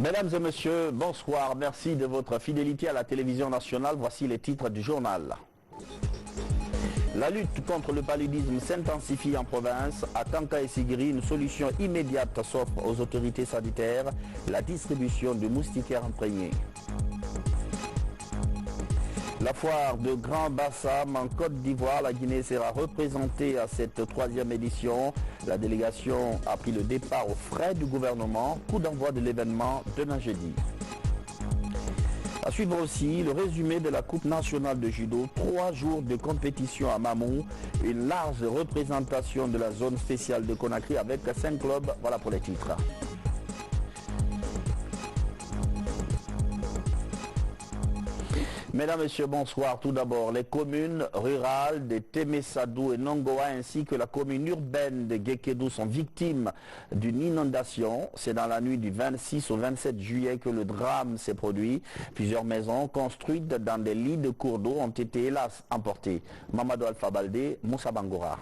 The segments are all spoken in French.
Mesdames et messieurs, bonsoir. Merci de votre fidélité à la télévision nationale. Voici les titres du journal. La lutte contre le paludisme s'intensifie en province. À Tanka et Sigiri, une solution immédiate s'offre aux autorités sanitaires. La distribution de moustiquaires imprégnés. La foire de Grand Bassam en Côte d'Ivoire, la Guinée sera représentée à cette troisième édition. La délégation a pris le départ aux frais du gouvernement. Coup d'envoi de l'événement demain jeudi. À suivre aussi le résumé de la Coupe nationale de judo. 3 jours de compétition à Mamou. Une large représentation de la zone spéciale de Conakry avec 5 clubs. Voilà pour les titres. Mesdames, Messieurs, bonsoir. Tout d'abord, les communes rurales de Temessadou et Nongoa ainsi que la commune urbaine de Gekedou sont victimes d'une inondation. C'est dans la nuit du 26 au 27 juillet que le drame s'est produit. Plusieurs maisons construites dans des lits de cours d'eau ont été hélas emportées. Mamadou Alpha Baldé, Moussa Bangora.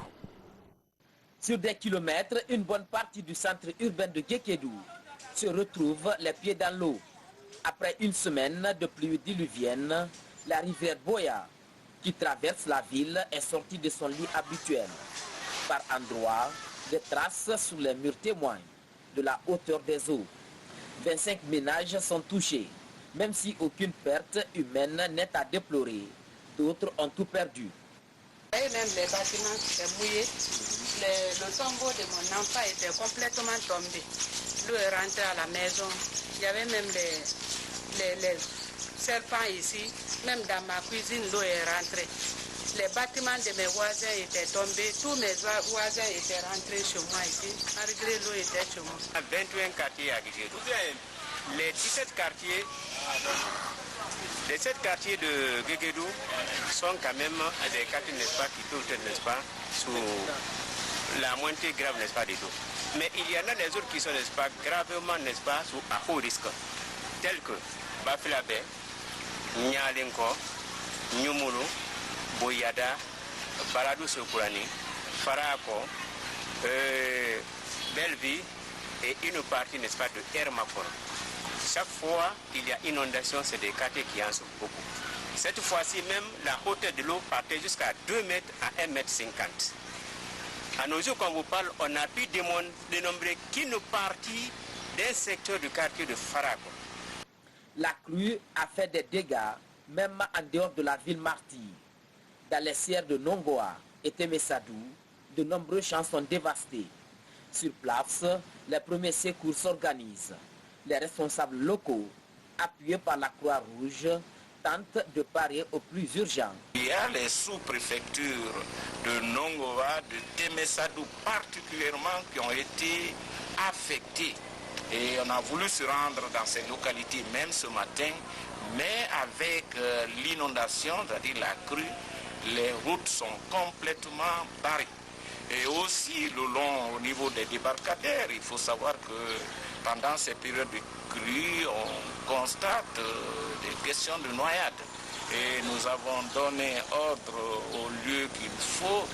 Sur des kilomètres, une bonne partie du centre urbain de Gekedou se retrouve les pieds dans l'eau. Après une semaine de pluie diluvienne, la rivière Boya, qui traverse la ville, est sortie de son lit habituel. Par endroits, des traces sur les murs témoignent de la hauteur des eaux. 25 ménages sont touchés, même si aucune perte humaine n'est à déplorer. D'autres ont tout perdu. Et même les bâtiments étaient mouillés. Le tombeau de mon enfant était complètement tombé. L'eau est rentrée à la maison. Il y avait même les serpents ici. Même dans ma cuisine, l'eau est rentrée. Les bâtiments de mes voisins étaient tombés. Tous mes voisins étaient rentrés chez moi ici. Malgré l'eau était chez moi. 21 quartiers à Guéguédou. Les 17 quartiers de Guéguédou sont quand même des quartiers, n'est-ce pas, qui peuvent être, n'est-ce pas, sous la montée grave, n'est-ce pas, des eaux. Mais il y en a des autres qui sont, n'est-ce pas, gravement, n'est-ce pas, à haut risque, tels que Bafilabé, Nyalenko, Nyumulu, Boyada, Baladou Sokourani, Farako, Belleville et une partie, n'est-ce pas, de Hermakon. Chaque fois qu'il y a inondation, c'est des quartiers qui en souffrent beaucoup. Cette fois-ci même, la hauteur de l'eau partait jusqu'à 2 mètres à 1,50 m. À nos jours, quand on vous parle, on a pu dénombrer qu'une partie d'un secteur du quartier de Farako. La crue a fait des dégâts, même en dehors de la ville martyre. Dans les serres de Nongoa et Temessadou, de nombreux champs sont dévastés. Sur place, les premiers secours s'organisent. Les responsables locaux, appuyés par la Croix-Rouge, tentent de parer au plus urgent. Il y a les sous-préfectures de Nongoa, de Temessadou particulièrement qui ont été affectées. Et on a voulu se rendre dans ces localités même ce matin, mais avec l'inondation, c'est-à-dire la crue, les routes sont complètement barrées. Et aussi le long au niveau des débarcadères, il faut savoir que pendant ces périodes de crue, on constate des questions de noyade. Et nous avons donné ordre au lieu qu'il faut,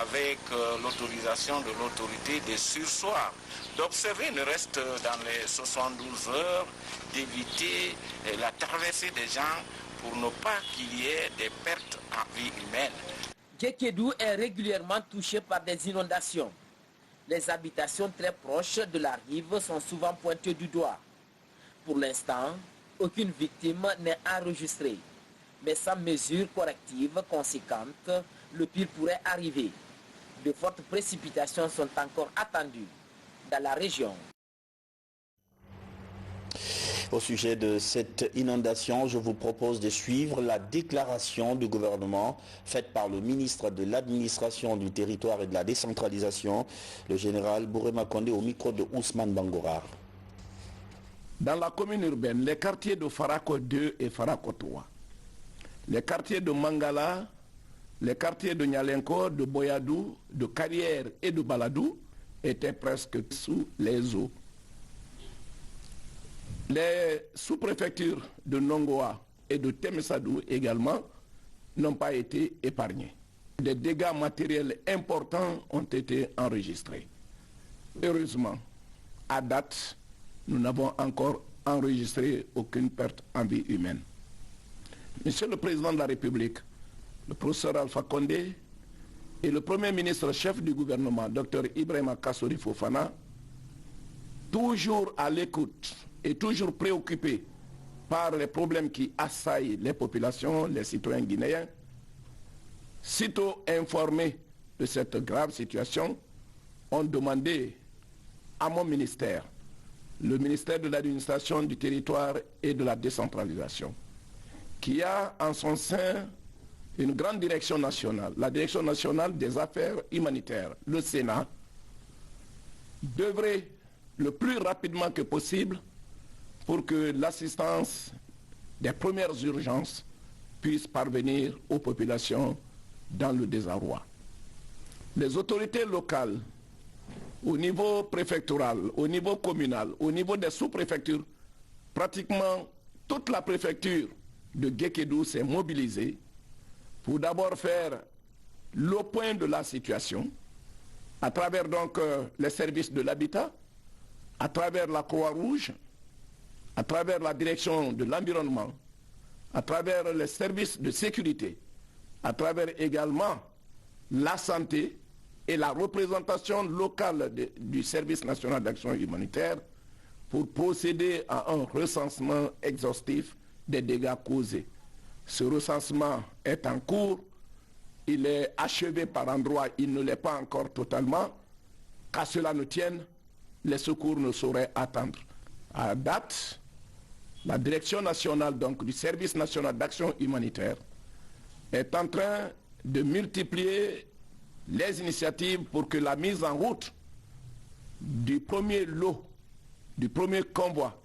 avec l'autorisation de l'autorité, de sursoir, d'observer le reste dans les 72 heures, d'éviter la traversée des gens pour ne pas qu'il y ait des pertes en vie humaine. Gekedou est régulièrement touché par des inondations. Les habitations très proches de la rive sont souvent pointées du doigt. Pour l'instant, aucune victime n'est enregistrée. Mais sans mesures correctives conséquentes, le pire pourrait arriver. De fortes précipitations sont encore attendues dans la région. Au sujet de cette inondation, je vous propose de suivre la déclaration du gouvernement faite par le ministre de l'Administration du Territoire et de la Décentralisation, le général Bourema Kondé, au micro de Ousmane Bangora. Dans la commune urbaine, les quartiers de Farako 2 et Farako 3, les quartiers de Mangala, les quartiers de Nyalenko, de Boyadou, de Carrière et de Baladou étaient presque sous les eaux. Les sous-préfectures de Nongoa et de Temessadou également n'ont pas été épargnées. Des dégâts matériels importants ont été enregistrés. Heureusement, à date, nous n'avons encore enregistré aucune perte en vie humaine. Monsieur le Président de la République, le professeur Alpha Condé et le Premier ministre chef du gouvernement, Dr Ibrahima Kassory Fofana, toujours à l'écoute et toujours préoccupés par les problèmes qui assaillent les populations, les citoyens guinéens, sitôt informés de cette grave situation, ont demandé à mon ministère, le ministère de l'administration du territoire et de la décentralisation, qui a en son sein une grande direction nationale, la direction nationale des affaires humanitaires, le Sénat, devrait le plus rapidement que possible pour que l'assistance des premières urgences puisse parvenir aux populations dans le désarroi. Les autorités locales, au niveau préfectoral, au niveau communal, au niveau des sous-préfectures, pratiquement toute la préfecture de Guékédou s'est mobilisée pour d'abord faire le point de la situation à travers donc les services de l'habitat, à travers la Croix-Rouge, à travers la direction de l'environnement, à travers les services de sécurité, à travers également la santé et la représentation locale du service national d'action humanitaire pour procéder à un recensement exhaustif des dégâts causés. Ce recensement est en cours, il est achevé par endroits, il ne l'est pas encore totalement. Qu'à cela ne tienne, les secours ne sauraient attendre. À date, la direction nationale donc, du service national d'action humanitaire est en train de multiplier les initiatives pour que la mise en route du premier lot, du premier convoi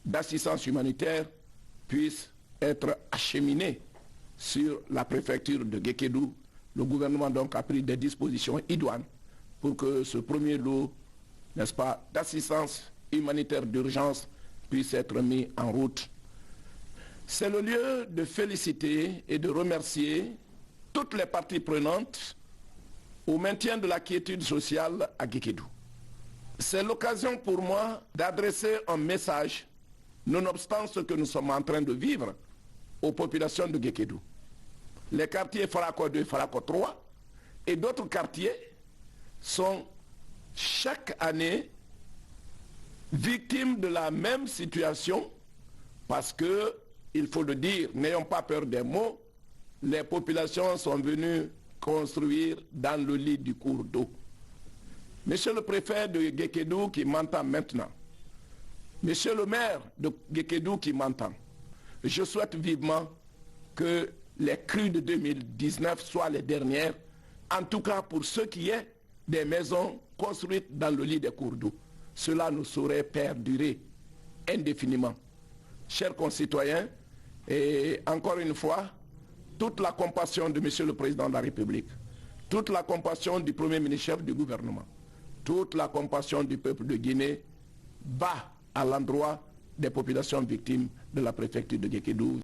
d'assistance humanitaire puisse être acheminée sur la préfecture de Guékédou. Le gouvernement donc a pris des dispositions idoines pour que ce premier lot, n'est-ce pas, d'assistance humanitaire d'urgence puisse être mis en route. C'est le lieu de féliciter et de remercier toutes les parties prenantes au maintien de la quiétude sociale à Guékédou. C'est l'occasion pour moi d'adresser un message, nonobstant ce que nous sommes en train de vivre, aux populations de Guékédou. Les quartiers Farako 2, Farako 3 et d'autres quartiers sont chaque année victimes de la même situation parce que, il faut le dire, n'ayons pas peur des mots, les populations sont venues construire dans le lit du cours d'eau. Monsieur le préfet de Guékédou qui m'entend maintenant, monsieur le maire de Guékédou qui m'entend, je souhaite vivement que les crues de 2019 soient les dernières, en tout cas pour ce qui est des maisons construites dans le lit des cours d'eau. Cela ne saurait perdurer indéfiniment. Chers concitoyens, et encore une fois, toute la compassion de Monsieur le Président de la République, toute la compassion du Premier ministre chef du gouvernement, toute la compassion du peuple de Guinée va à l'endroit des populations victimes de la préfecture de Guékédou.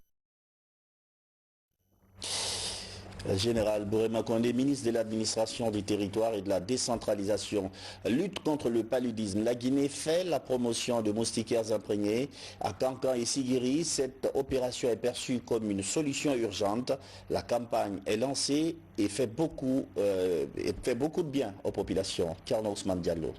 Général Bourema Condé, ministre de l'administration du territoire et de la décentralisation, lutte contre le paludisme. La Guinée fait la promotion de moustiquaires imprégnés à Kankan et Sigiri. Cette opération est perçue comme une solution urgente. La campagne est lancée et fait beaucoup de bien aux populations. Kerno Ousmane Diallo.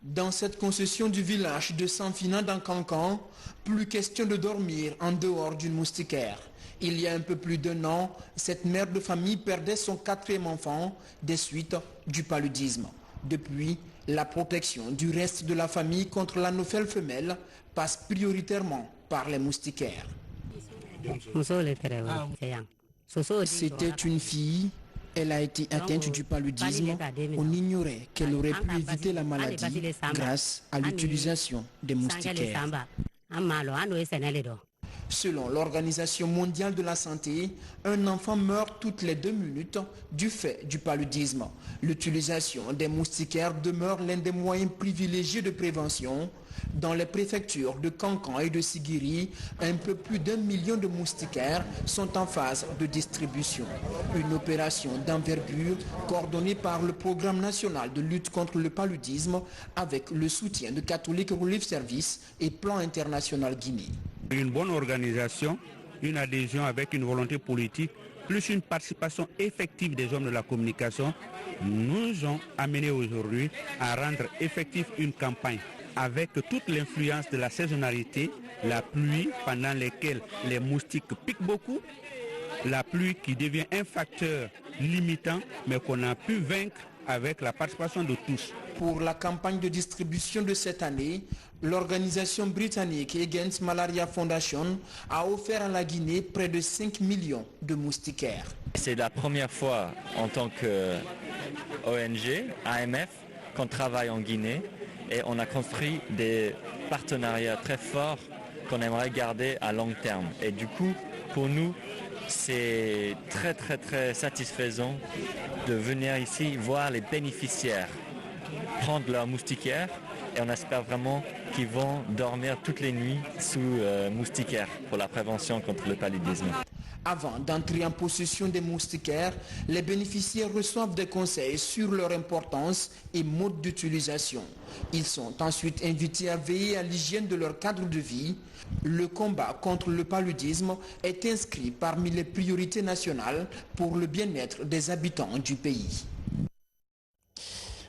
Dans cette concession du village de Sanfina dans Kankan, plus question de dormir en dehors d'une moustiquaire. Il y a un peu plus d'1 an, cette mère de famille perdait son 4e enfant des suites du paludisme. Depuis, la protection du reste de la famille contre la nouvelle femelle passe prioritairement par les moustiquaires. C'était une fille. Elle a été atteinte du paludisme. On ignorait qu'elle aurait pu éviter la maladie grâce à l'utilisation des moustiquaires. Selon l'Organisation mondiale de la santé, un enfant meurt toutes les 2 minutes du fait du paludisme. L'utilisation des moustiquaires demeure l'un des moyens privilégiés de prévention. Dans les préfectures de Kankan et de Sigiri, un peu plus d'1 million de moustiquaires sont en phase de distribution. Une opération d'envergure coordonnée par le Programme national de lutte contre le paludisme avec le soutien de Catholic Relief Service et Plan International Guinée. Une bonne organisation, une adhésion avec une volonté politique, plus une participation effective des hommes de la communication, nous ont amené aujourd'hui à rendre effective une campagne avec toute l'influence de la saisonnalité, la pluie pendant laquelle les moustiques piquent beaucoup, la pluie qui devient un facteur limitant, mais qu'on a pu vaincre avec la participation de tous. Pour la campagne de distribution de cette année, l'organisation britannique Against Malaria Foundation a offert à la Guinée près de 5 millions de moustiquaires. C'est la première fois en tant qu'ONG, AMF, qu'on travaille en Guinée et on a construit des partenariats très forts qu'on aimerait garder à long terme. Et du coup, pour nous, c'est très satisfaisant de venir ici voir les bénéficiaires prendre leur moustiquaire et on espère vraiment qu'ils vont dormir toutes les nuits sous moustiquaire pour la prévention contre le paludisme. Avant d'entrer en possession des moustiquaires, les bénéficiaires reçoivent des conseils sur leur importance et mode d'utilisation. Ils sont ensuite invités à veiller à l'hygiène de leur cadre de vie. Le combat contre le paludisme est inscrit parmi les priorités nationales pour le bien-être des habitants du pays.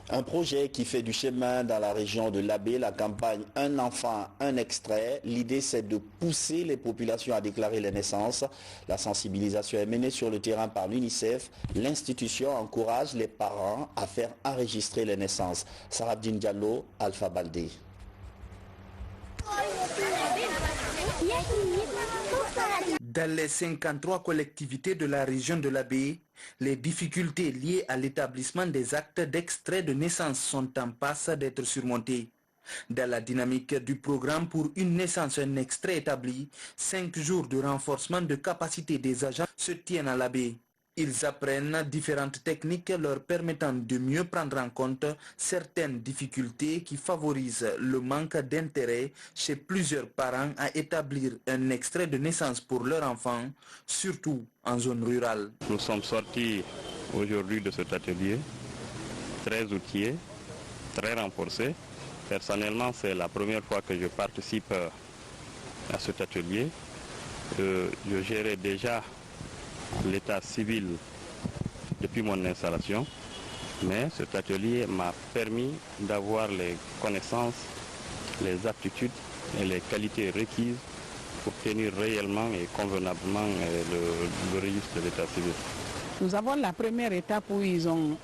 Un projet qui fait du chemin dans la région de l'Abbé, la campagne Un enfant, un extrait. L'idée, c'est de pousser les populations à déclarer les naissances. La sensibilisation est menée sur le terrain par l'UNICEF. L'institution encourage les parents à faire enregistrer les naissances. Sarabdine Diallo, Alpha Baldé. Dans les 53 collectivités de la région de l'Abbé, les difficultés liées à l'établissement des actes d'extrait de naissance sont en passe d'être surmontées. Dans la dynamique du programme pour une naissance, un extrait établi, 5 jours de renforcement de capacité des agents se tiennent à l'Abbé. Ils apprennent différentes techniques leur permettant de mieux prendre en compte certaines difficultés qui favorisent le manque d'intérêt chez plusieurs parents à établir un extrait de naissance pour leur enfant, surtout en zone rurale. Nous sommes sortis aujourd'hui de cet atelier très outillé, très renforcé. Personnellement, c'est la première fois que je participe à cet atelier. Je gérais déjà l'état civil depuis mon installation, mais cet atelier m'a permis d'avoir les connaissances, les aptitudes et les qualités requises pour tenir réellement et convenablement le registre de l'état civil. Nous avons la première étape où ils ont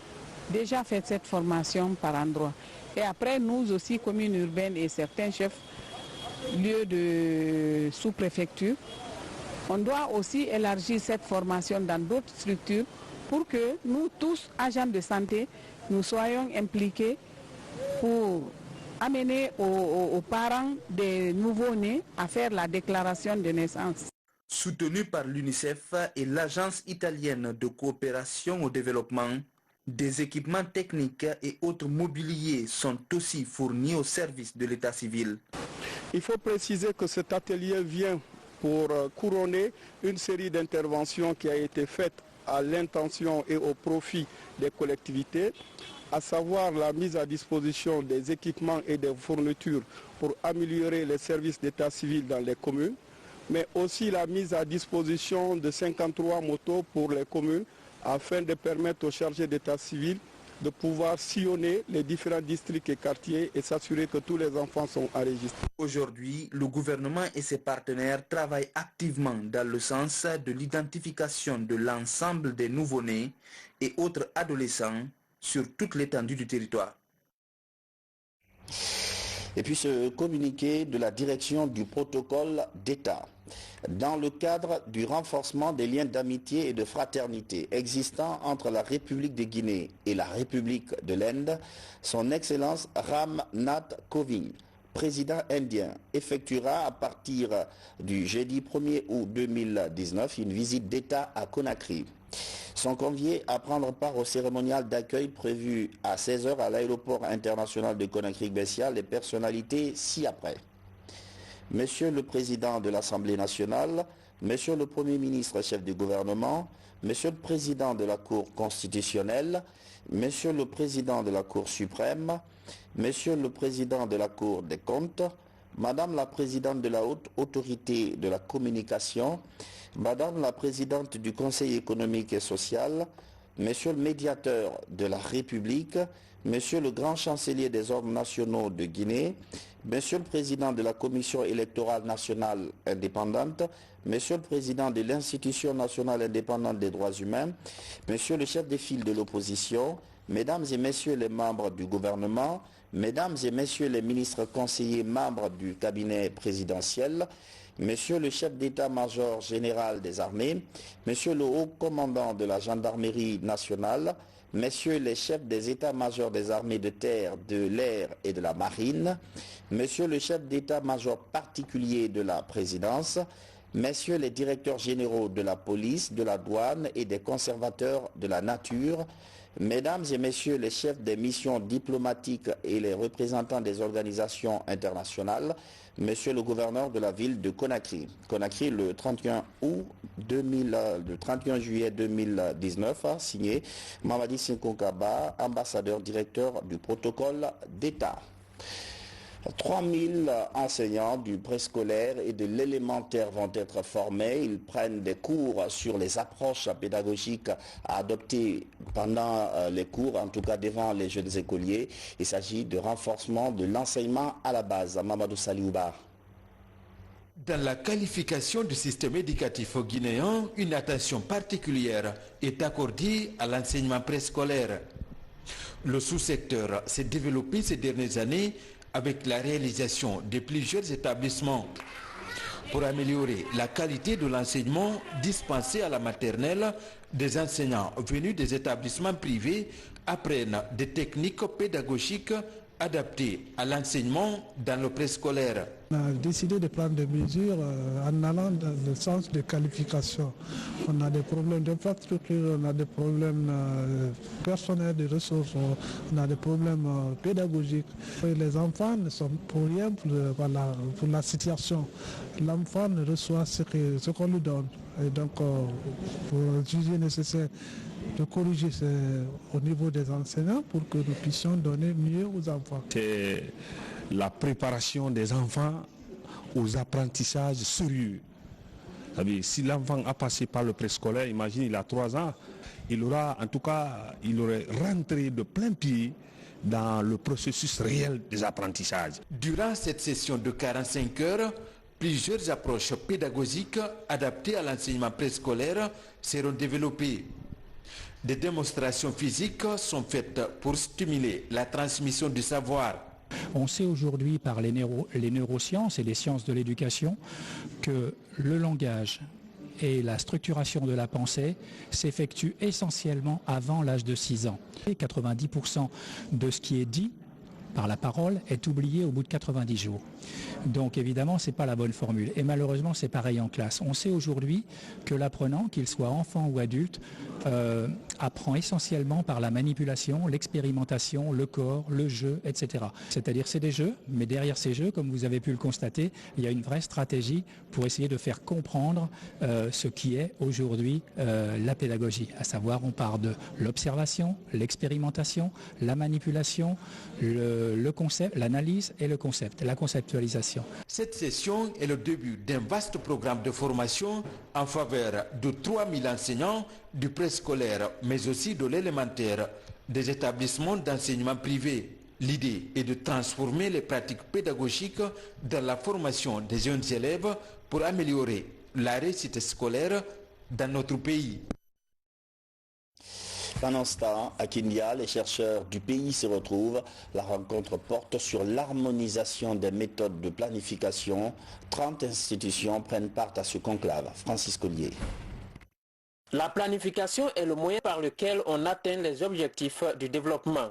déjà fait cette formation par endroit. Et après, nous aussi, communes urbaines et certains chefs lieux de sous-préfecture, on doit aussi élargir cette formation dans d'autres structures pour que nous tous, agents de santé, nous soyons impliqués pour amener aux parents des nouveau-nés à faire la déclaration de naissance. Soutenu par l'UNICEF et l'Agence italienne de coopération au développement, des équipements techniques et autres mobiliers sont aussi fournis au service de l'état civil. Il faut préciser que cet atelier vient pour couronner une série d'interventions qui a été faite à l'intention et au profit des collectivités, à savoir la mise à disposition des équipements et des fournitures pour améliorer les services d'état civil dans les communes, mais aussi la mise à disposition de 53 motos pour les communes afin de permettre aux chargés d'état civil de pouvoir sillonner les différents districts et quartiers et s'assurer que tous les enfants sont enregistrés. Aujourd'hui, le gouvernement et ses partenaires travaillent activement dans le sens de l'identification de l'ensemble des nouveau-nés et autres adolescents sur toute l'étendue du territoire. Et puis ce communiqué de la direction du protocole d'État. Dans le cadre du renforcement des liens d'amitié et de fraternité existants entre la République de Guinée et la République de l'Inde, son Excellence Ram Nath Kovind, président indien, effectuera à partir du jeudi 1er août 2019 une visite d'État à Conakry. Sont conviés à prendre part au cérémonial d'accueil prévu à 16h à l'aéroport international de Conakry-Bessia les personnalités ci-après. Monsieur le Président de l'Assemblée nationale, Monsieur le Premier ministre chef du gouvernement, Monsieur le Président de la Cour constitutionnelle, Monsieur le Président de la Cour suprême, Monsieur le Président de la Cour des comptes, Madame la Présidente de la Haute Autorité de la Communication, Madame la Présidente du Conseil économique et social, Monsieur le Médiateur de la République, Monsieur le Grand Chancelier des Ordres nationaux de Guinée, Monsieur le Président de la Commission électorale nationale indépendante, Monsieur le Président de l'Institution nationale indépendante des droits humains, Monsieur le chef de file de l'opposition, Mesdames et Messieurs les membres du gouvernement, Mesdames et Messieurs les ministres conseillers membres du cabinet présidentiel, Monsieur le chef d'état-major général des armées, Monsieur le haut commandant de la gendarmerie nationale, Messieurs les chefs des états-majors des armées de terre, de l'air et de la marine, Monsieur le chef d'état-major particulier de la présidence, Messieurs les directeurs généraux de la police, de la douane et des conservateurs de la nature, Mesdames et Messieurs les chefs des missions diplomatiques et les représentants des organisations internationales, Monsieur le gouverneur de la ville de Conakry. Conakry, le 31 juillet 2019, a signé Mamadi Sinkonkaba, ambassadeur directeur du protocole d'État. 3000 enseignants du préscolaire et de l'élémentaire vont être formés. Ils prennent des cours sur les approches pédagogiques à adopter pendant les cours, en tout cas devant les jeunes écoliers. Il s'agit de renforcement de l'enseignement à la base. Mamadou Saliouba. Dans la qualification du système éducatif guinéen, une attention particulière est accordée à l'enseignement préscolaire. Le sous-secteur s'est développé ces dernières années avec la réalisation de plusieurs établissements. Pour améliorer la qualité de l'enseignement dispensé à la maternelle, des enseignants venus des établissements privés apprennent des techniques pédagogiques adaptées à l'enseignement dans le préscolaire. On a décidé de prendre des mesures en allant dans le sens de qualification. On a des problèmes d'infrastructure, on a des problèmes personnels, de ressources, on a des problèmes pédagogiques. Et les enfants ne sont pour rien pour la situation. L'enfant ne reçoit ce qu'on lui donne. Et donc, pour juger nécessaire de corriger au niveau des enseignants pour que nous puissions donner mieux aux enfants. C'est la préparation des enfants aux apprentissages sérieux. Si l'enfant a passé par le préscolaire, imagine il a 3 ans, il aurait rentré de plein pied dans le processus réel des apprentissages. Durant cette session de 45 heures, plusieurs approches pédagogiques adaptées à l'enseignement préscolaire seront développées. Des démonstrations physiques sont faites pour stimuler la transmission du savoir. On sait aujourd'hui par les neurosciences et les sciences de l'éducation que le langage et la structuration de la pensée s'effectuent essentiellement avant l'âge de 6 ans. Et 90% de ce qui est dit par la parole est oublié au bout de 90 jours. Donc évidemment, ce n'est pas la bonne formule. Et malheureusement, c'est pareil en classe. On sait aujourd'hui que l'apprenant, qu'il soit enfant ou adulte, apprend essentiellement par la manipulation, l'expérimentation, le corps, le jeu, etc. C'est-à-dire c'est des jeux, mais derrière ces jeux, comme vous avez pu le constater, il y a une vraie stratégie pour essayer de faire comprendre ce qui est aujourd'hui la pédagogie. À savoir, on part de l'observation, l'expérimentation, la manipulation, le concept, l'analyse et le concept, la conceptualisation. Cette session est le début d'un vaste programme de formation en faveur de 3000 enseignants du préscolaire, mais aussi de l'élémentaire, des établissements d'enseignement privé. L'idée est de transformer les pratiques pédagogiques dans la formation des jeunes élèves pour améliorer la réussite scolaire dans notre pays. Pendant ce temps, à Kenya, les chercheurs du pays se retrouvent. La rencontre porte sur l'harmonisation des méthodes de planification. 30 institutions prennent part à ce conclave. Francis Collier. La planification est le moyen par lequel on atteint les objectifs du développement.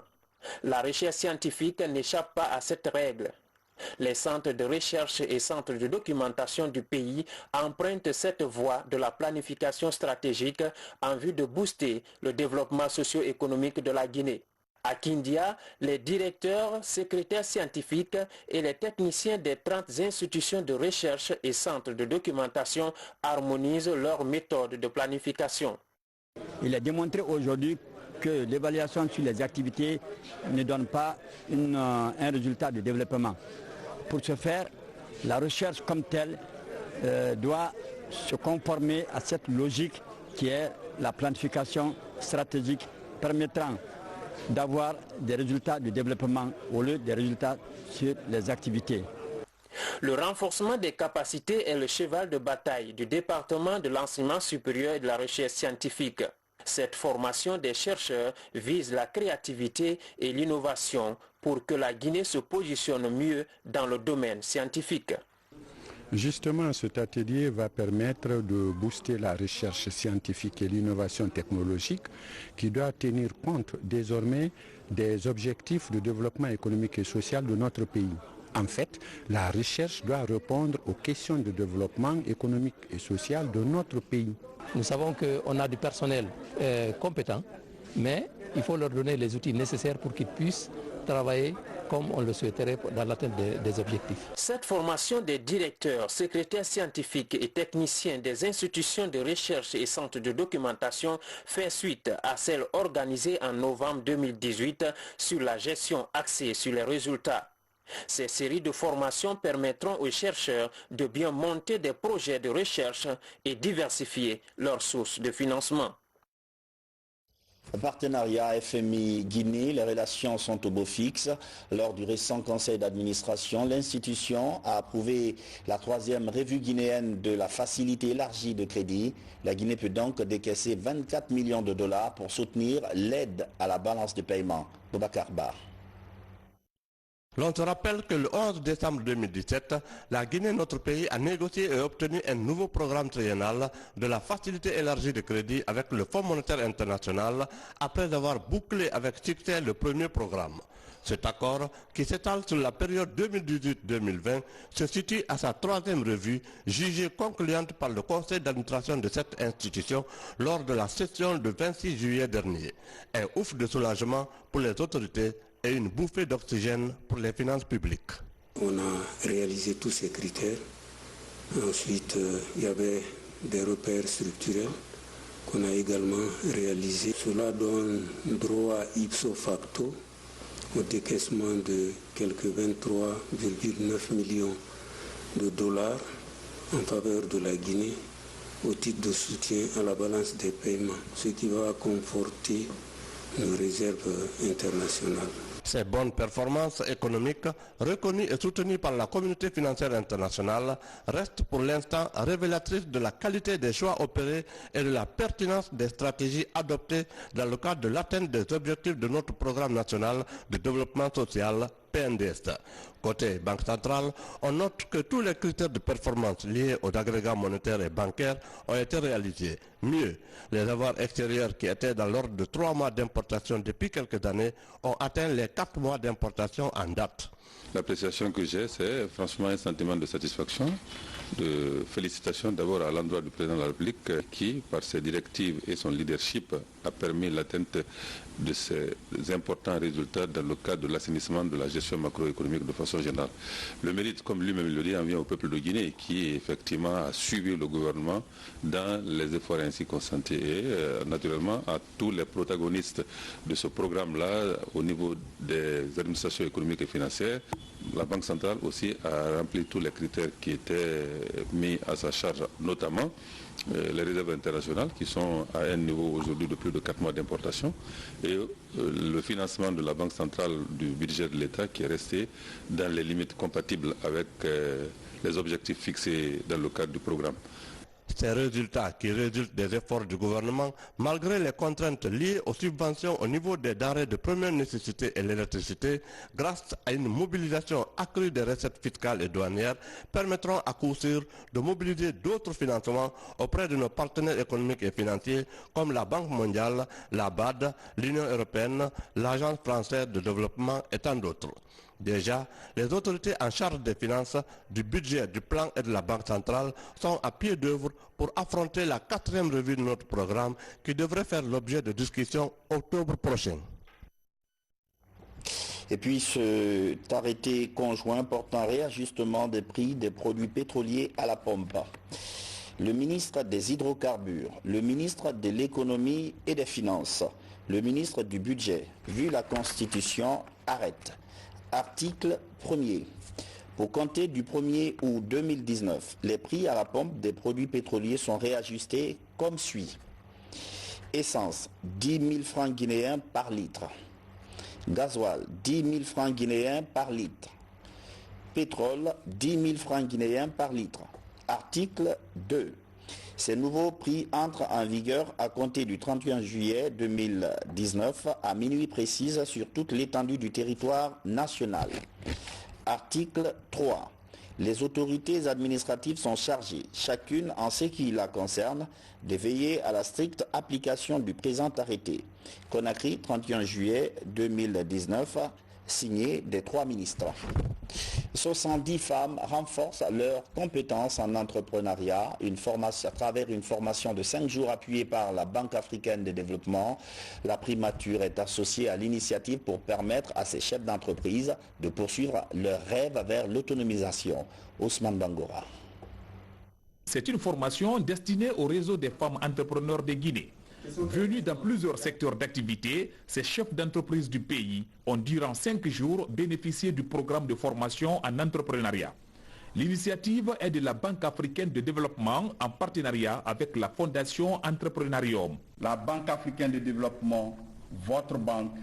La recherche scientifique n'échappe pas à cette règle. Les centres de recherche et centres de documentation du pays empruntent cette voie de la planification stratégique en vue de booster le développement socio-économique de la Guinée. À Kindia, les directeurs, secrétaires scientifiques et les techniciens des 30 institutions de recherche et centres de documentation harmonisent leurs méthodes de planification. Il est démontré aujourd'hui que l'évaluation sur les activités ne donne pas un résultat de développement. Pour ce faire, la recherche comme telle doit se conformer à cette logique qui est la planification stratégique permettant d'avoir des résultats de développement au lieu des résultats sur les activités. Le renforcement des capacités est le cheval de bataille du département de l'enseignement supérieur et de la recherche scientifique. Cette formation des chercheurs vise la créativité et l'innovation pour que la Guinée se positionne mieux dans le domaine scientifique. Justement, cet atelier va permettre de booster la recherche scientifique et l'innovation technologique qui doit tenir compte désormais des objectifs de développement économique et social de notre pays. En fait, la recherche doit répondre aux questions de développement économique et social de notre pays. Nous savons qu'on a du personnel compétent, mais il faut leur donner les outils nécessaires pour qu'ils puissent travailler comme on le souhaiterait dans l'atteinte des objectifs. Cette formation des directeurs, secrétaires scientifiques et techniciens des institutions de recherche et centres de documentation fait suite à celle organisée en novembre 2018 sur la gestion axée sur les résultats. Ces séries de formations permettront aux chercheurs de bien monter des projets de recherche et diversifier leurs sources de financement. Partenariat FMI-Guinée, les relations sont au beau fixe. Lors du récent conseil d'administration, l'institution a approuvé la 3e revue guinéenne de la facilité élargie de crédit. La Guinée peut donc décaisser 24 millions de dollars pour soutenir l'aide à la balance de paiement. Boubacar Bar. L'on se rappelle que le 11 décembre 2017, la Guinée, notre pays, a négocié et obtenu un nouveau programme triennal de la facilité élargie de crédit avec le Fonds monétaire international après avoir bouclé avec succès le premier programme. Cet accord, qui s'étale sur la période 2018-2020, se situe à sa 3e revue, jugée concluante par le conseil d'administration de cette institution lors de la session du 26 juillet dernier. Un ouf de soulagement pour les autorités et une bouffée d'oxygène pour les finances publiques. On a réalisé tous ces critères. Ensuite, il y avait des repères structurels qu'on a également réalisés. Cela donne droit ipso facto au décaissement de quelques 23,9 millions de dollars en faveur de la Guinée au titre de soutien à la balance des paiements, ce qui va conforter nos réserves internationales. Ces bonnes performances économiques, reconnues et soutenues par la communauté financière internationale, restent pour l'instant révélatrices de la qualité des choix opérés et de la pertinence des stratégies adoptées dans le cadre de l'atteinte des objectifs de notre programme national de développement social, PNDS. Côté Banque centrale, on note que tous les critères de performance liés aux agrégats monétaires et bancaires ont été réalisés. Mieux, les avoirs extérieurs qui étaient dans l'ordre de 3 mois d'importation depuis quelques années ont atteint les 4 mois d'importation en date. L'appréciation que j'ai, c'est franchement un sentiment de satisfaction, de félicitations d'abord à l'endroit du président de la République qui, par ses directives et son leadership, a permis l'atteinte de ces importants résultats dans le cadre de l'assainissement de la gestion macroéconomique de façon générale. Le mérite, comme lui-même le dit, en vient au peuple de Guinée qui effectivement a suivi le gouvernement dans les efforts ainsi consentis et naturellement à tous les protagonistes de ce programme-là au niveau des administrations économiques et financières. La Banque centrale aussi a rempli tous les critères qui étaient mis à sa charge, notamment les réserves internationales qui sont à un niveau aujourd'hui de plus de 4 mois d'importation et le financement de la Banque centrale du budget de l'État qui est resté dans les limites compatibles avec les objectifs fixés dans le cadre du programme. Ces résultats qui résultent des efforts du gouvernement, malgré les contraintes liées aux subventions au niveau des denrées de première nécessité et l'électricité, grâce à une mobilisation accrue des recettes fiscales et douanières, permettront à coup sûr de mobiliser d'autres financements auprès de nos partenaires économiques et financiers comme la Banque mondiale, la BAD, l'Union européenne, l'Agence française de développement et tant d'autres. Déjà, les autorités en charge des finances, du budget, du plan et de la Banque centrale sont à pied d'œuvre pour affronter la 4e revue de notre programme qui devrait faire l'objet de discussions octobre prochain. Et puis cet arrêté conjoint portant réajustement des prix des produits pétroliers à la pompe. Le ministre des Hydrocarbures, le ministre de l'Économie et des Finances, le ministre du Budget, vu la Constitution, arrête. Article 1er. Pour compter du 1er août 2019, les prix à la pompe des produits pétroliers sont réajustés comme suit. Essence, 10 000 francs guinéens par litre. Gasoil, 10 000 francs guinéens par litre. Pétrole, 10 000 francs guinéens par litre. Article 2. Ces nouveaux prix entrent en vigueur à compter du 31 juillet 2019 à minuit précise sur toute l'étendue du territoire national. Article 3. Les autorités administratives sont chargées, chacune en ce qui la concerne, de veiller à la stricte application du présent arrêté. Conakry, 31 juillet 2019, signé des 3 ministres. 70 femmes renforcent leurs compétences en entrepreneuriat à travers une formation de 5 jours appuyée par la Banque africaine de développement. La primature est associée à l'initiative pour permettre à ces chefs d'entreprise de poursuivre leur rêve vers l'autonomisation. Ousmane Bangora. C'est une formation destinée au réseau des femmes entrepreneurs de Guinée. Venus dans plusieurs secteurs d'activité, ces chefs d'entreprise du pays ont durant 5 jours bénéficié du programme de formation en entrepreneuriat. L'initiative est de la Banque africaine de développement en partenariat avec la Fondation Entrepreneurium. La Banque africaine de développement, votre banque,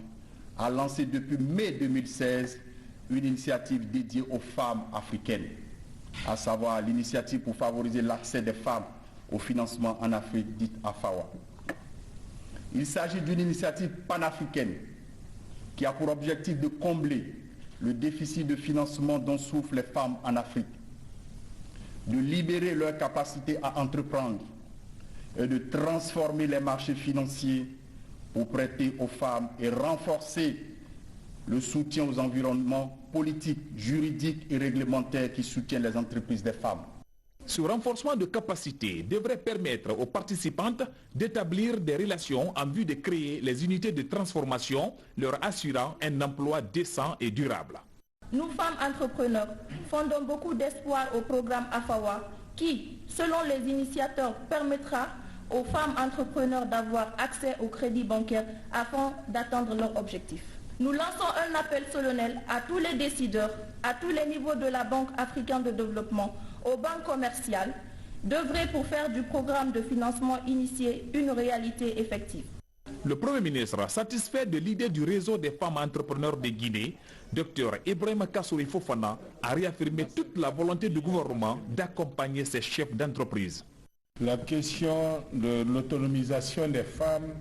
a lancé depuis mai 2016 une initiative dédiée aux femmes africaines, à savoir l'initiative pour favoriser l'accès des femmes au financement en Afrique, dite AFAWA. Il s'agit d'une initiative panafricaine qui a pour objectif de combler le déficit de financement dont souffrent les femmes en Afrique, de libérer leur capacité à entreprendre et de transformer les marchés financiers pour prêter aux femmes et renforcer le soutien aux environnements politiques, juridiques et réglementaires qui soutiennent les entreprises des femmes. Ce renforcement de capacité devrait permettre aux participantes d'établir des relations en vue de créer les unités de transformation, leur assurant un emploi décent et durable. Nous, femmes entrepreneurs, fondons beaucoup d'espoir au programme AFAWA qui, selon les initiateurs, permettra aux femmes entrepreneurs d'avoir accès au crédit bancaire afin d'atteindre leurs objectifs. Nous lançons un appel solennel à tous les décideurs, à tous les niveaux de la Banque africaine de développement, aux banques commerciales, d'œuvrer pour faire du programme de financement initié une réalité effective. Le Premier ministre, satisfait de l'idée du réseau des femmes entrepreneurs de Guinée, Dr Ibrahima Kassouri Fofana a réaffirmé toute la volonté du gouvernement d'accompagner ces chefs d'entreprise. La question de l'autonomisation des femmes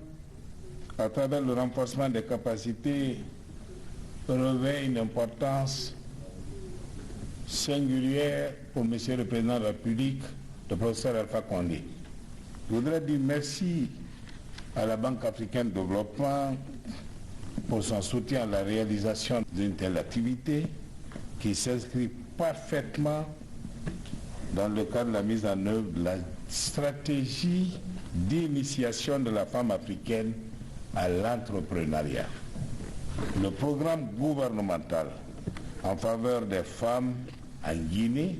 à travers le renforcement des capacités revêt une importance singulière pour M. le Président de la République, le professeur Alpha Condé. Je voudrais dire merci à la Banque africaine de développement pour son soutien à la réalisation d'une telle activité qui s'inscrit parfaitement dans le cadre de la mise en œuvre de la stratégie d'initiation de la femme africaine à l'entrepreneuriat. Le programme gouvernemental en faveur des femmes en Guinée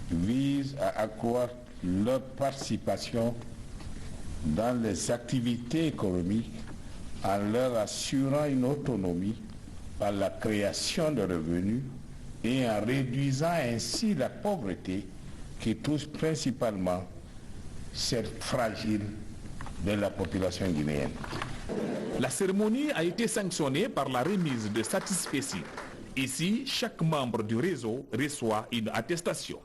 vise à accroître leur participation dans les activités économiques en leur assurant une autonomie par la création de revenus et en réduisant ainsi la pauvreté qui touche principalement cette fragile de la population guinéenne. La cérémonie a été sanctionnée par la remise de satisfecit. Ici, chaque membre du réseau reçoit une attestation.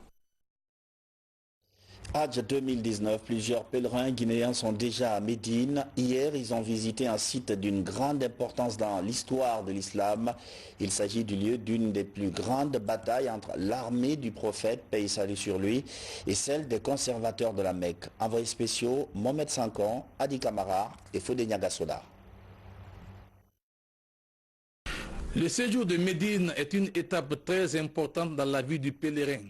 Hajj 2019, plusieurs pèlerins guinéens sont déjà à Médine. Hier, ils ont visité un site d'une grande importance dans l'histoire de l'islam. Il s'agit du lieu d'une des plus grandes batailles entre l'armée du prophète, paix et salut sur lui, et celle des conservateurs de la Mecque. Envoyés spéciaux, Mohamed Sankan, Adi Kamara et Fodé Niagasoda. Le séjour de Médine est une étape très importante dans la vie du pèlerin.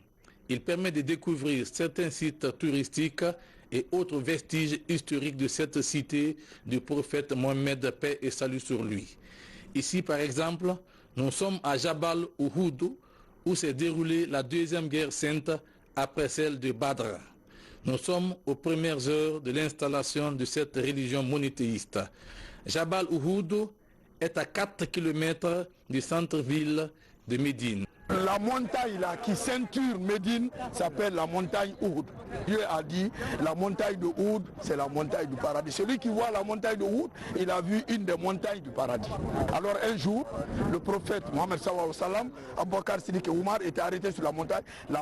Il permet de découvrir certains sites touristiques et autres vestiges historiques de cette cité du prophète Mohammed, paix et salut sur lui. Ici, par exemple, nous sommes à Jabal Uhud, où s'est déroulée la deuxième guerre sainte après celle de Badr. Nous sommes aux premières heures de l'installation de cette religion monothéiste. Jabal Uhud est à 4 km du centre-ville de Médine. La montagne là qui ceinture Médine s'appelle la montagne Uhud. Dieu a dit la montagne de Uhud, c'est la montagne du paradis. Celui qui voit la montagne de Uhud, il a vu une des montagnes du paradis. Alors un jour, le prophète Mohammed sallallahu alayhi wa sallam, Abu Bakr Siddiq et Omar étaient arrêtés sur la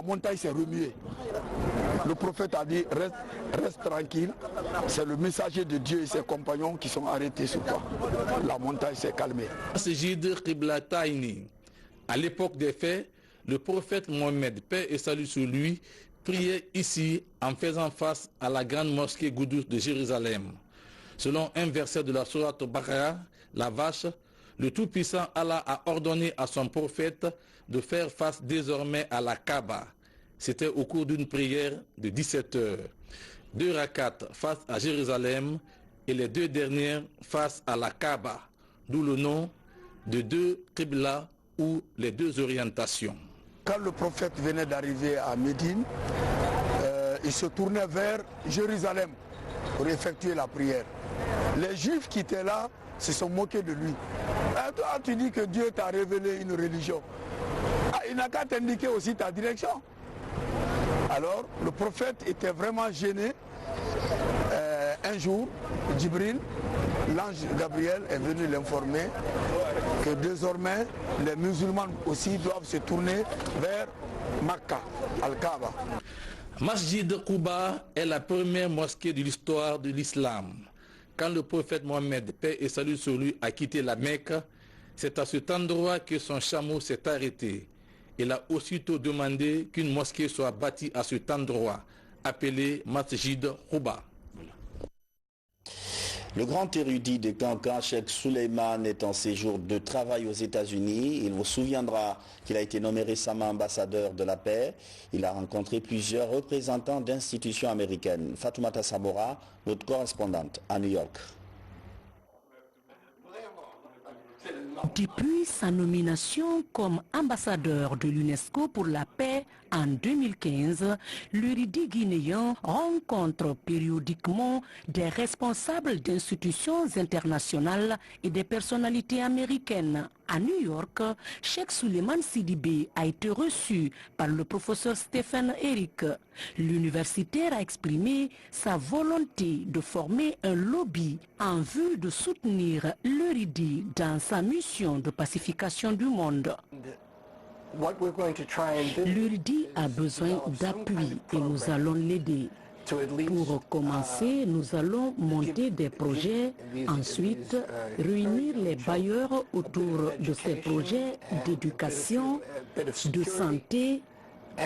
montagne s'est remuée. Le prophète a dit reste tranquille, c'est le messager de Dieu et ses compagnons qui sont arrêtés sur toi. La montagne s'est calmée. À l'époque des faits, le prophète Mohammed, paix et salut sur lui, priait ici en faisant face à la grande mosquée Goudous de Jérusalem. Selon un verset de la sourate Baqara, la vache, le Tout-Puissant Allah a ordonné à son prophète de faire face désormais à la Kaaba. C'était au cours d'une prière de 17 heures. 2 rakats face à Jérusalem et les 2 dernières face à la Kaaba, d'où le nom de 2 Qibla ou les 2 orientations. Quand le prophète venait d'arriver à Médine, il se tournait vers Jérusalem pour effectuer la prière. Les Juifs qui étaient là se sont moqués de lui. Toi, tu dis que Dieu t'a révélé une religion. Il n'a qu'à t'indiquer aussi ta direction. Alors, le prophète était vraiment gêné. Un jour, Djibril, l'ange Gabriel, est venu l'informer que désormais, les musulmans aussi doivent se tourner vers Makkah, Al-Kaaba. Masjid Quba est la première mosquée de l'histoire de l'islam. Quand le prophète Mohammed, paix et salut sur lui, a quitté la Mecque, c'est à cet endroit que son chameau s'est arrêté. Il a aussitôt demandé qu'une mosquée soit bâtie à cet endroit, appelé Masjid Quba. Le grand érudit de Cancan, Cheikh Souleymane, est en séjour de travail aux États-Unis. Il vous souviendra qu'il a été nommé récemment ambassadeur de la paix. Il a rencontré plusieurs représentants d'institutions américaines. Fatoumata Sabora, notre correspondante à New York. Depuis sa nomination comme ambassadeur de l'UNESCO pour la paix en 2015, l'érudit guinéen rencontre périodiquement des responsables d'institutions internationales et des personnalités américaines. À New York, Cheikh Souleymane Sidibé a été reçu par le professeur Stephen Eric. L'universitaire a exprimé sa volonté de former un lobby en vue de soutenir l'érudit dans sa mission de pacification du monde. L'érudit a besoin d'appui et nous allons l'aider. Pour commencer, nous allons monter des projets, ensuite réunir les bailleurs autour de ces projets d'éducation, de santé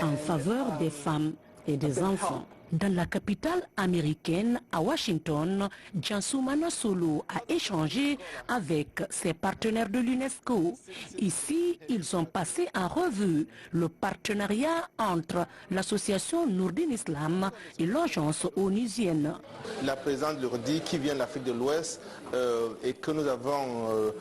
en faveur des femmes et des enfants. Dans la capitale américaine, à Washington, Jansoumana Solo a échangé avec ses partenaires de l'UNESCO. Ici, ils ont passé en revue le partenariat entre l'association Nourdin Islam et l'agence onusienne. La présidente Lourdi qui vient de l'Afrique de l'Ouest et que nous avons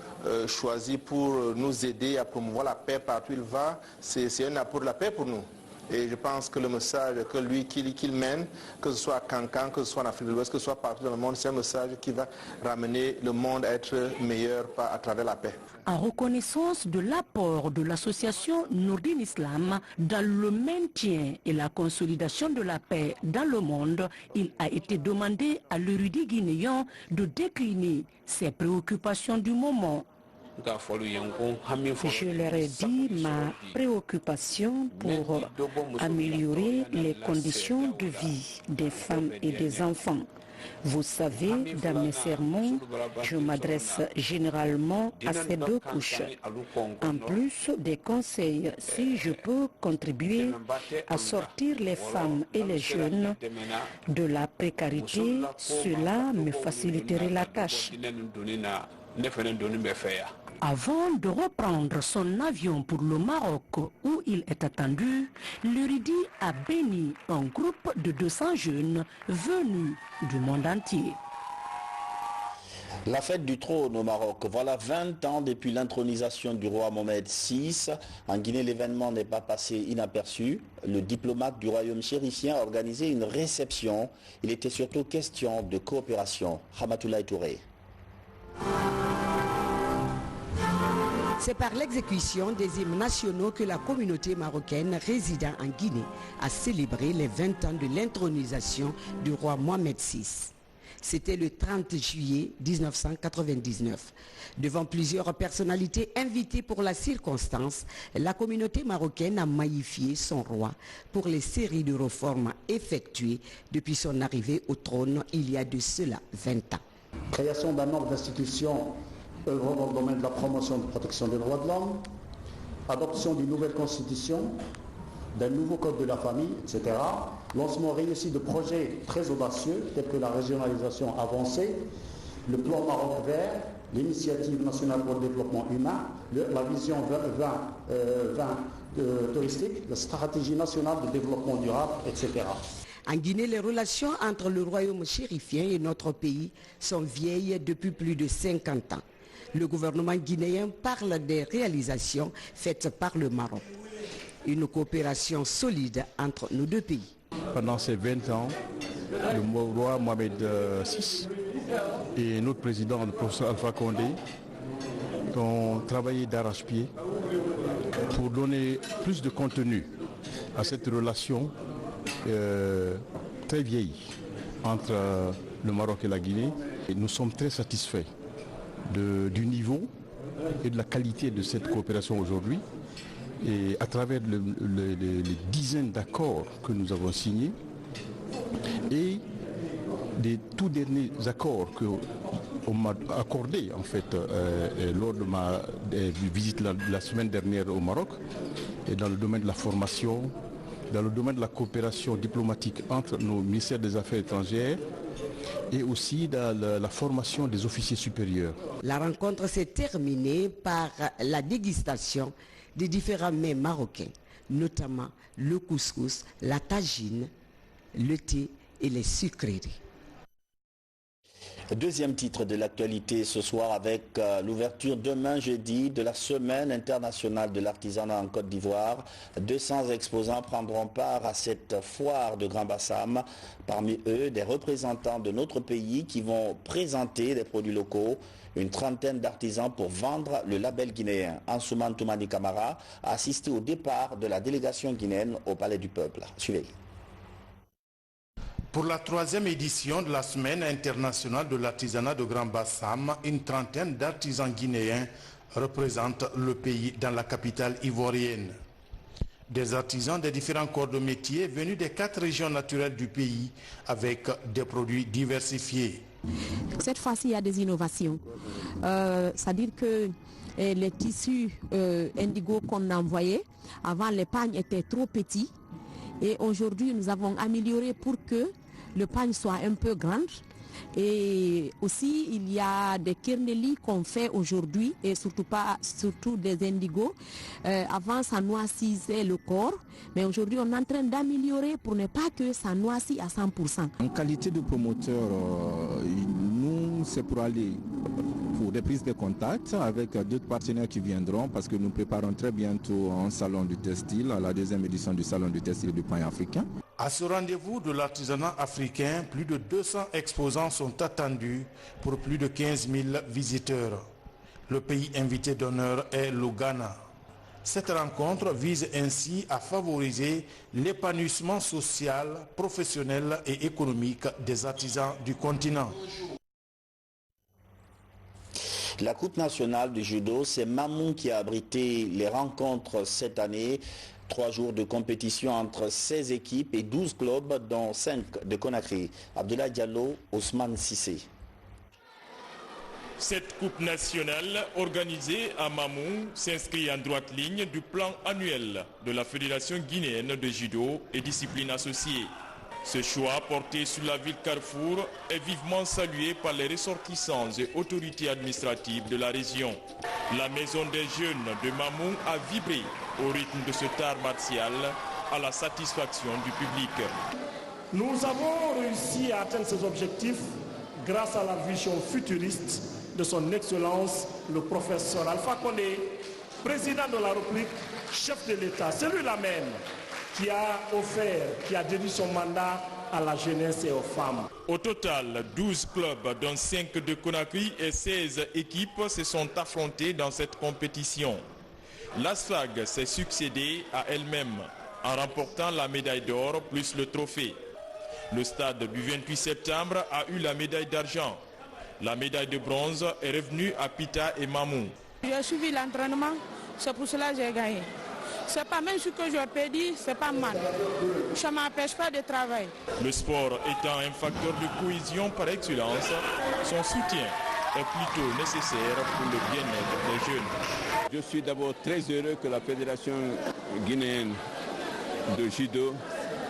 choisi pour nous aider à promouvoir la paix partout où il va, c'est un apport de la paix pour nous. Et je pense que le message que lui qu'il mène, que ce soit à Cancan, que ce soit en Afrique de l'Ouest, que ce soit partout dans le monde, c'est un message qui va ramener le monde à être meilleur à travers la paix. En reconnaissance de l'apport de l'association Nourdin Islam dans le maintien et la consolidation de la paix dans le monde, il a été demandé à l'érudit guinéen de décliner ses préoccupations du moment. Je leur ai dit ma préoccupation pour améliorer les conditions de vie des femmes et des enfants. Vous savez, dans mes sermons, je m'adresse généralement à ces 2 couches. En plus des conseils, si je peux contribuer à sortir les femmes et les jeunes de la précarité, cela me faciliterait la tâche. Avant de reprendre son avion pour le Maroc où il est attendu, l'Uridi a béni un groupe de 200 jeunes venus du monde entier. La fête du trône au Maroc, voilà 20 ans depuis l'intronisation du roi Mohamed VI. En Guinée, l'événement n'est pas passé inaperçu. Le diplomate du royaume chérifien a organisé une réception. Il était surtout question de coopération. Ramatoulaye Touré. C'est par l'exécution des hymnes nationaux que la communauté marocaine résidant en Guinée a célébré les 20 ans de l'intronisation du roi Mohamed VI. C'était le 30 juillet 1999. Devant plusieurs personnalités invitées pour la circonstance, la communauté marocaine a magnifié son roi pour les séries de réformes effectuées depuis son arrivée au trône il y a de cela 20 ans. Création d'un nombre d'institutions œuvrant dans le domaine de la promotion et de la protection des droits de l'homme, adoption d'une nouvelle constitution, d'un nouveau code de la famille, etc. Lancement réussi de projets très audacieux tels que la régionalisation avancée, le plan Maroc vert, l'initiative nationale pour le développement humain, la vision 2020 touristique, la stratégie nationale de développement durable, etc. En Guinée, les relations entre le royaume chérifien et notre pays sont vieilles depuis plus de 50 ans. Le gouvernement guinéen parle des réalisations faites par le Maroc. Une coopération solide entre nos deux pays. Pendant ces 20 ans, le roi Mohamed VI et notre président, le professeur Alpha Condé, ont travaillé d'arrache-pied pour donner plus de contenu à cette relation très vieille entre le Maroc et la Guinée. Et nous sommes très satisfaits du niveau et de la qualité de cette coopération aujourd'hui. Et à travers les dizaines d'accords que nous avons signés et des tout derniers accords qu'on m'a accordés en fait lors de ma visite la semaine dernière au Maroc, et dans le domaine de la formation, dans le domaine de la coopération diplomatique entre nos ministères des Affaires étrangères et aussi dans la formation des officiers supérieurs. La rencontre s'est terminée par la dégustation des différents mets marocains, notamment le couscous, la tagine, le thé et les sucreries. Deuxième titre de l'actualité ce soir avec l'ouverture demain jeudi de la Semaine internationale de l'artisanat en Côte d'Ivoire. 200 exposants prendront part à cette foire de Grand Bassam. Parmi eux, des représentants de notre pays qui vont présenter des produits locaux. Une trentaine d'artisans pour vendre le label guinéen. Ansouman Toumani Kamara a assisté au départ de la délégation guinéenne au Palais du Peuple. Suivez. Pour la 3e édition de la Semaine internationale de l'artisanat de Grand Bassam, une trentaine d'artisans guinéens représentent le pays dans la capitale ivoirienne. Des artisans des différents corps de métier venus des 4 régions naturelles du pays avec des produits diversifiés. Cette fois-ci, il y a des innovations. C'est-à-dire que les tissus indigo qu'on envoyait, avant les pagnes étaient trop petits. Et aujourd'hui, nous avons amélioré pour que le pagne soit un peu grand. Et aussi, il y a des kernellis qu'on fait aujourd'hui et surtout des indigos. Avant, ça noississait le corps. Mais aujourd'hui, on est en train d'améliorer pour ne pas que ça noissit à 100%. En qualité de promoteur, nous, c'est pour aller pour des prises de contact avec d'autres partenaires qui viendront parce que nous préparons très bientôt un salon du textile, la 2e édition du salon du textile du pagne africain. À ce rendez-vous de l'artisanat africain, plus de 200 exposants sont attendus pour plus de 15 000 visiteurs. Le pays invité d'honneur est le Ghana. Cette rencontre vise ainsi à favoriser l'épanouissement social, professionnel et économique des artisans du continent. La Coupe nationale du judo, c'est Mamoun qui a abrité les rencontres cette année. 3 jours de compétition entre 16 équipes et 12 clubs, dont 5 de Conakry. Abdoulaye Diallo, Ousmane Sissé. Cette Coupe nationale organisée à Mamou s'inscrit en droite ligne du plan annuel de la Fédération guinéenne de judo et disciplines associées. Ce choix porté sur la ville Carrefour est vivement salué par les ressortissants et autorités administratives de la région. La maison des jeunes de Mamou a vibré au rythme de cet art martial à la satisfaction du public. Nous avons réussi à atteindre ces objectifs grâce à la vision futuriste de son Excellence le professeur Alpha Condé, président de la République, chef de l'État. C'est lui-là même qui a dédié son mandat à la jeunesse et aux femmes. Au total, 12 clubs, dont 5 de Conakry et 16 équipes se sont affrontés dans cette compétition. La SFAG s'est succédée à elle-même en remportant la médaille d'or plus le trophée. Le stade du 28 septembre a eu la médaille d'argent. La médaille de bronze est revenue à Pita et Mamou. J'ai suivi l'entraînement, c'est pour cela que j'ai gagné. C'est pas même ce que je peux dire, c'est pas mal. Ça ne m'empêche pas de travailler. Le sport étant un facteur de cohésion par excellence, son soutien est plutôt nécessaire pour le bien-être des jeunes. Je suis d'abord très heureux que la Fédération guinéenne de judo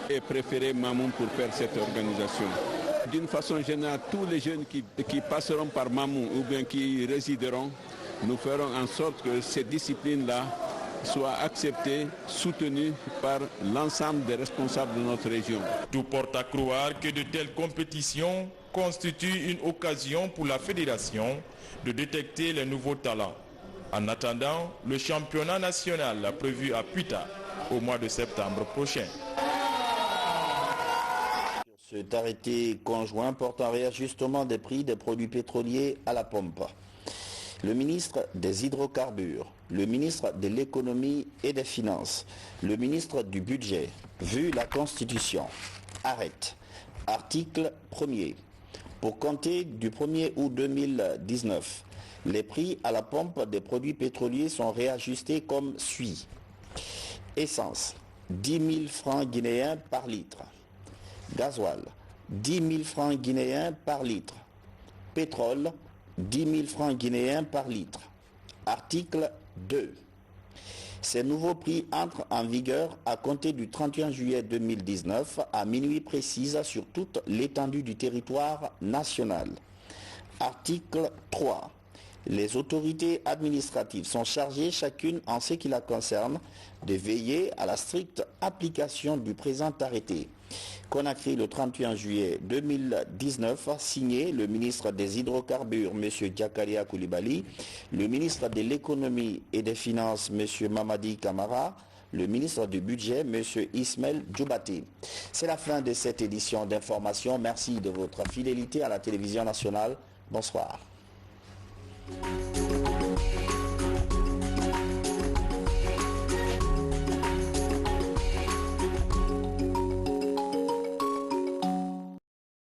ait préféré Mamou pour faire cette organisation. D'une façon générale, tous les jeunes qui passeront par Mamou ou bien qui résideront, nous ferons en sorte que ces disciplines-là soient acceptées, soutenues par l'ensemble des responsables de notre région. Tout porte à croire que de telles compétitions constituent une occasion pour la fédération de détecter les nouveaux talents. En attendant, le championnat national prévu à Pita au mois de septembre prochain. Cet arrêté conjoint porte un réajustement des prix des produits pétroliers à la pompe. Le ministre des Hydrocarbures, le ministre de l'Économie et des Finances, le ministre du Budget, vu la Constitution, arrête. Article 1er. Pour compter du 1er août 2019, les prix à la pompe des produits pétroliers sont réajustés comme suit. Essence, 10 000 francs guinéens par litre. Gasoil, 10 000 francs guinéens par litre. Pétrole, 10 000 francs guinéens par litre. Article 2. Ces nouveaux prix entrent en vigueur à compter du 31 juillet 2019 à minuit précise sur toute l'étendue du territoire national. Article 3. Les autorités administratives sont chargées, chacune en ce qui la concerne, de veiller à la stricte application du présent arrêté. Conakry le 31 juillet 2019, signé le ministre des Hydrocarbures, M. Diakaria Koulibaly, le ministre de l'Économie et des Finances, M. Mamadi Kamara, le ministre du Budget, M. Ismaël Djoubati. C'est la fin de cette édition d'information. Merci de votre fidélité à la télévision nationale. Bonsoir.